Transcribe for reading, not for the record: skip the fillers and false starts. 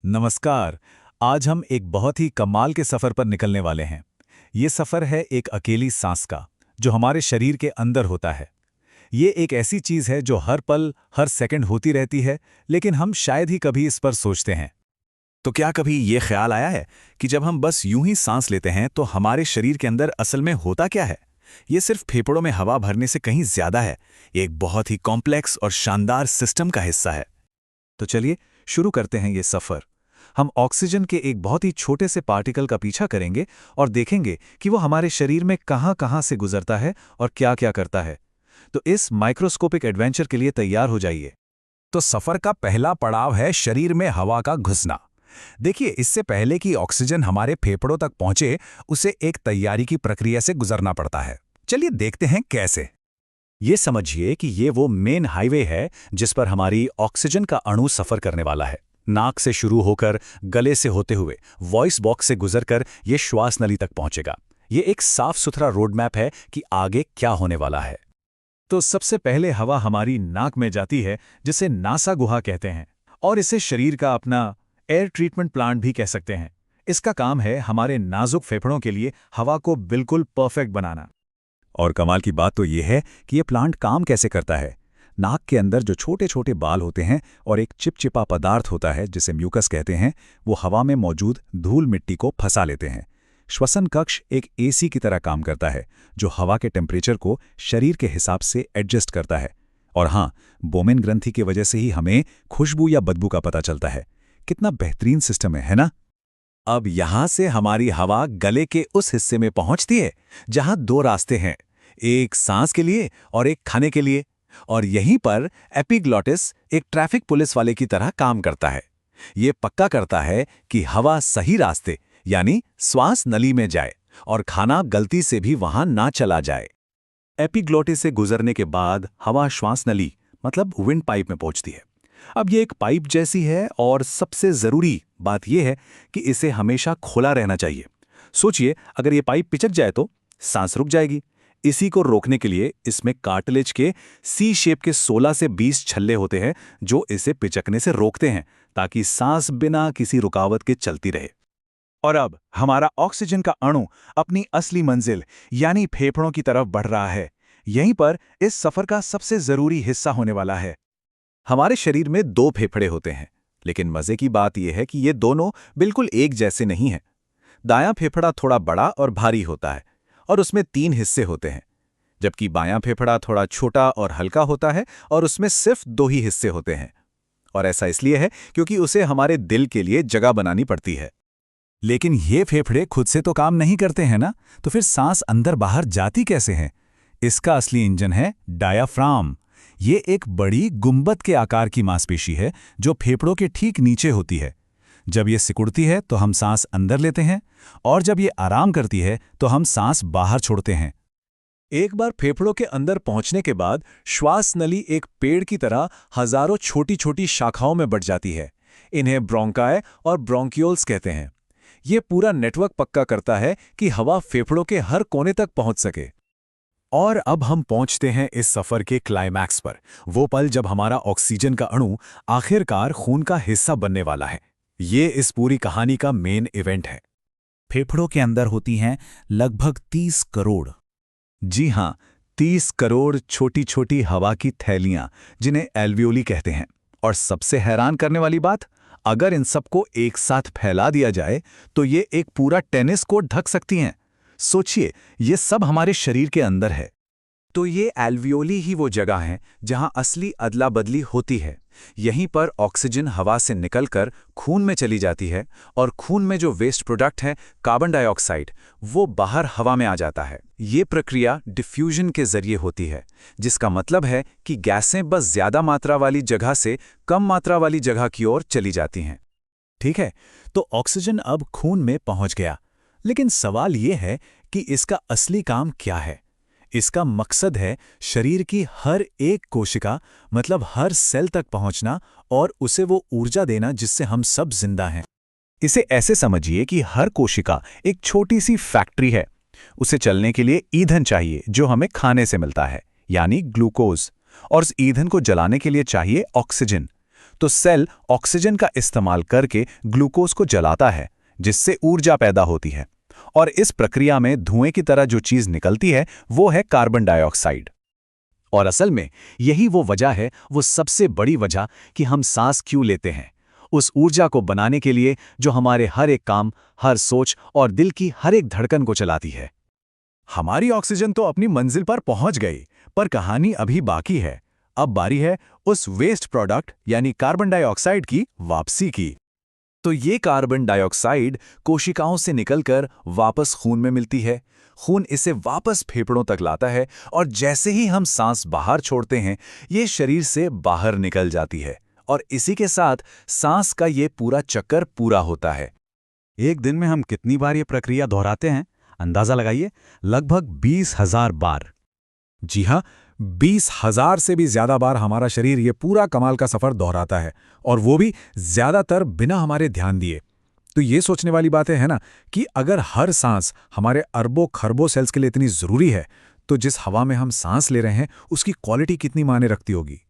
नमस्कार। आज हम एक बहुत ही कमाल के सफ़र पर निकलने वाले हैं। ये सफ़र है एक अकेली सांस का, जो हमारे शरीर के अंदर होता है। ये एक ऐसी चीज़ है जो हर पल, हर सेकंड होती रहती है, लेकिन हम शायद ही कभी इस पर सोचते हैं। तो क्या कभी ये ख्याल आया है कि जब हम बस यूं ही सांस लेते हैं तो हमारे शरीर के अंदर असल में होता क्या है? ये सिर्फ फेफड़ों में हवा भरने से कहीं ज्यादा है। ये एक बहुत ही कॉम्प्लेक्स और शानदार सिस्टम का हिस्सा है। तो चलिए शुरू करते हैं ये सफ़र। हम ऑक्सीजन के एक बहुत ही छोटे से पार्टिकल का पीछा करेंगे और देखेंगे कि वो हमारे शरीर में कहाँ-कहाँ से गुजरता है और क्या-क्या करता है। तो इस माइक्रोस्कोपिक एडवेंचर के लिए तैयार हो जाइए। तो सफर का पहला पड़ाव है शरीर में हवा का घुसना। देखिए, इससे पहले कि ऑक्सीजन हमारे फेफड़ों तक पहुंचे, उसे एक तैयारी की प्रक्रिया से गुजरना पड़ता है। चलिए देखते हैं कैसे। ये समझिए कि ये वो मेन हाईवे है जिस पर हमारी ऑक्सीजन का अणु सफर करने वाला है। नाक से शुरू होकर गले से होते हुए वॉइस बॉक्स से गुजरकर ये श्वास नली तक पहुंचेगा। ये एक साफ सुथरा रोड मैप है कि आगे क्या होने वाला है। तो सबसे पहले हवा हमारी नाक में जाती है, जिसे नासा गुहा कहते हैं, और इसे शरीर का अपना एयर ट्रीटमेंट प्लांट भी कह सकते हैं। इसका काम है हमारे नाजुक फेफड़ों के लिए हवा को बिल्कुल परफेक्ट बनाना। और कमाल की बात तो ये है कि ये प्लांट काम कैसे करता है। नाक के अंदर जो छोटे छोटे बाल होते हैं और एक चिपचिपा पदार्थ होता है जिसे म्यूकस कहते हैं, वो हवा में मौजूद धूल मिट्टी को फंसा लेते हैं। श्वसन कक्ष एक एसी की तरह काम करता है, जो हवा के टेम्परेचर को शरीर के हिसाब से एडजस्ट करता है। और हाँ, बोमेन ग्रंथि की वजह से ही हमें खुशबू या बदबू का पता चलता है। कितना बेहतरीन सिस्टम है ना? अब यहां से हमारी हवा गले के उस हिस्से में पहुंचती है जहां दो रास्ते हैं, एक सांस के लिए और एक खाने के लिए। और यहीं पर एपिग्लॉटिस एक ट्रैफिक पुलिस वाले की तरह काम करता है। ये पक्का करता है कि हवा सही रास्ते यानी श्वास नली में जाए और खाना गलती से भी वहां ना चला जाए। एपिग्लॉटिस से गुजरने के बाद हवा श्वास नली मतलब विंड पाइप में पहुंचती है। अब ये एक पाइप जैसी है और सबसे जरूरी बात यह है कि इसे हमेशा खुला रहना चाहिए। सोचिए, अगर ये पाइप पिचक जाए तो सांस रुक जाएगी। इसी को रोकने के लिए इसमें कार्टिलेज के सी शेप के 16 से 20 छल्ले होते हैं जो इसे पिचकने से रोकते हैं, ताकि सांस बिना किसी रुकावट के चलती रहे। और अब हमारा ऑक्सीजन का अणु अपनी असली मंजिल यानी फेफड़ों की तरफ बढ़ रहा है। यहीं पर इस सफर का सबसे जरूरी हिस्सा होने वाला है। हमारे शरीर में दो फेफड़े होते हैं, लेकिन मजे की बात यह है कि ये दोनों बिल्कुल एक जैसे नहीं हैं। दायां फेफड़ा थोड़ा बड़ा और भारी होता है और उसमें 3 हिस्से होते हैं, जबकि बायां फेफड़ा थोड़ा छोटा और हल्का होता है और उसमें सिर्फ 2 ही हिस्से होते हैं। और ऐसा इसलिए है क्योंकि उसे हमारे दिल के लिए जगह बनानी पड़ती है। लेकिन ये फेफड़े खुद से तो काम नहीं करते हैं ना, तो फिर सांस अंदर बाहर जाती कैसे है? इसका असली इंजन है डायाफ्राम। ये एक बड़ी गुंबद के आकार की मांसपेशी है जो फेफड़ों के ठीक नीचे होती है। जब ये सिकुड़ती है तो हम सांस अंदर लेते हैं, और जब ये आराम करती है तो हम सांस बाहर छोड़ते हैं। एक बार फेफड़ों के अंदर पहुंचने के बाद श्वास नली एक पेड़ की तरह हजारों छोटी छोटी शाखाओं में बढ़ जाती है। इन्हें ब्रोंकाई और ब्रोंक्यूल्स कहते हैं। ये पूरा नेटवर्क पक्का करता है कि हवा फेफड़ों के हर कोने तक पहुंच सके। और अब हम पहुंचते हैं इस सफर के क्लाइमैक्स पर, वो पल जब हमारा ऑक्सीजन का अणु आखिरकार खून का हिस्सा बनने वाला है। ये इस पूरी कहानी का मेन इवेंट है। फेफड़ों के अंदर होती हैं लगभग 30 करोड़। जी हां, 30 करोड़ छोटी छोटी हवा की थैलियां, जिन्हें एल्वियोली कहते हैं। और सबसे हैरान करने वाली बात, अगर इन सबको एक साथ फैला दिया जाए तो ये एक पूरा टेनिस कोर्ट ढक सकती हैं। सोचिए, ये सब हमारे शरीर के अंदर है। तो ये एल्वियोली ही वो जगह है जहां असली अदला बदली होती है। यहीं पर ऑक्सीजन हवा से निकलकर खून में चली जाती है और खून में जो वेस्ट प्रोडक्ट है कार्बन डाइऑक्साइड, वो बाहर हवा में आ जाता है। ये प्रक्रिया डिफ्यूजन के जरिए होती है, जिसका मतलब है कि गैसें बस ज्यादा मात्रा वाली जगह से कम मात्रा वाली जगह की ओर चली जाती हैं। ठीक है, तो ऑक्सीजन अब खून में पहुंच गया, लेकिन सवाल ये है कि इसका असली काम क्या है? इसका मकसद है शरीर की हर एक कोशिका, मतलब हर सेल तक पहुंचना और उसे वो ऊर्जा देना जिससे हम सब जिंदा हैं। इसे ऐसे समझिए कि हर कोशिका एक छोटी सी फैक्ट्री है। उसे चलने के लिए ईंधन चाहिए जो हमें खाने से मिलता है, यानी ग्लूकोज, और उस ईंधन को जलाने के लिए चाहिए ऑक्सीजन। तो सेल ऑक्सीजन का इस्तेमाल करके ग्लूकोज को जलाता है, जिससे ऊर्जा पैदा होती है। और इस प्रक्रिया में धुएं की तरह जो चीज निकलती है वो है कार्बन डाइऑक्साइड। और असल में यही वो वजह है, वो सबसे बड़ी वजह कि हम सांस क्यों लेते हैं, उस ऊर्जा को बनाने के लिए जो हमारे हर एक काम, हर सोच और दिल की हर एक धड़कन को चलाती है। हमारी ऑक्सीजन तो अपनी मंजिल पर पहुंच गई, पर कहानी अभी बाकी है। अब बारी है उस वेस्ट प्रोडक्ट यानी कार्बन डाइऑक्साइड की वापसी की। तो ये कार्बन डाइऑक्साइड कोशिकाओं से निकलकर वापस खून में मिलती है। खून इसे वापस फेफड़ों तक लाता है और जैसे ही हम सांस बाहर छोड़ते हैं, ये शरीर से बाहर निकल जाती है और इसी के साथ सांस का ये पूरा चक्कर पूरा होता है। एक दिन में हम कितनी बार ये प्रक्रिया दोहराते हैं? अंदाजा लगाइए, लगभग 20,000 बार। जी हाँ, 20,000 से भी ज्यादा बार हमारा शरीर ये पूरा कमाल का सफर दोहराता है, और वो भी ज्यादातर बिना हमारे ध्यान दिए। तो ये सोचने वाली बात है ना कि अगर हर सांस हमारे अरबों खरबों सेल्स के लिए इतनी जरूरी है, तो जिस हवा में हम सांस ले रहे हैं उसकी क्वालिटी कितनी मायने रखती होगी।